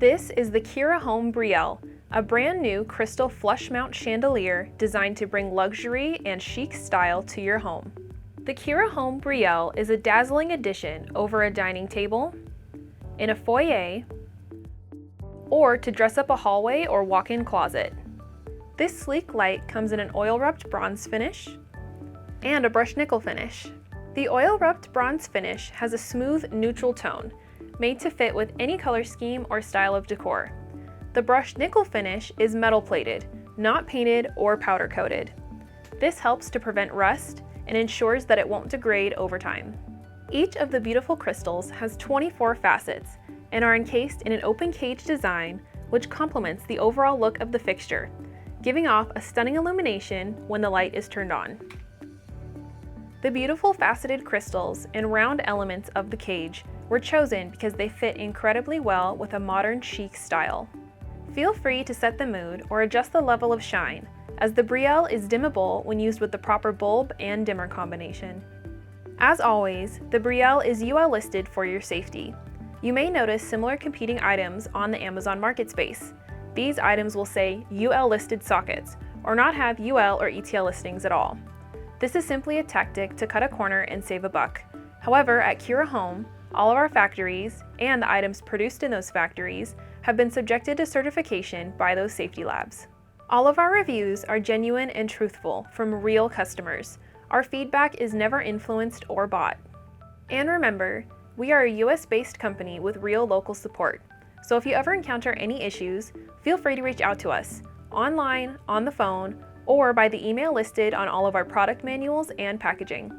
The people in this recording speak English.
This is the Kira Home Brielle, a brand new crystal flush mount chandelier designed to bring luxury and chic style to your home. The Kira Home Brielle is a dazzling addition over a dining table, in a foyer, or to dress up a hallway or walk-in closet. This sleek light comes in an oil-rubbed bronze finish and a brushed nickel finish. The oil-rubbed bronze finish has a smooth, neutral tone, made to fit with any color scheme or style of decor. The brushed nickel finish is metal-plated, not painted or powder-coated. This helps to prevent rust and ensures that it won't degrade over time. Each of the beautiful crystals has 24 facets and are encased in an open cage design which complements the overall look of the fixture, giving off a stunning illumination when the light is turned on. The beautiful faceted crystals and round elements of the cage were chosen because they fit incredibly well with a modern chic style. Feel free to set the mood or adjust the level of shine, as the Brielle is dimmable when used with the proper bulb and dimmer combination. As always, the Brielle is UL listed for your safety. You may notice similar competing items on the Amazon market space. These items will say UL listed sockets, or not have UL or ETL listings at all. This is simply a tactic to cut a corner and save a buck. However, at Kira Home, all of our factories and the items produced in those factories have been subjected to certification by those safety labs. All of our reviews are genuine and truthful from real customers. Our feedback is never influenced or bought. And remember, we are a US-based company with real local support. So if you ever encounter any issues, feel free to reach out to us, online, on the phone, or by the email listed on all of our product manuals and packaging.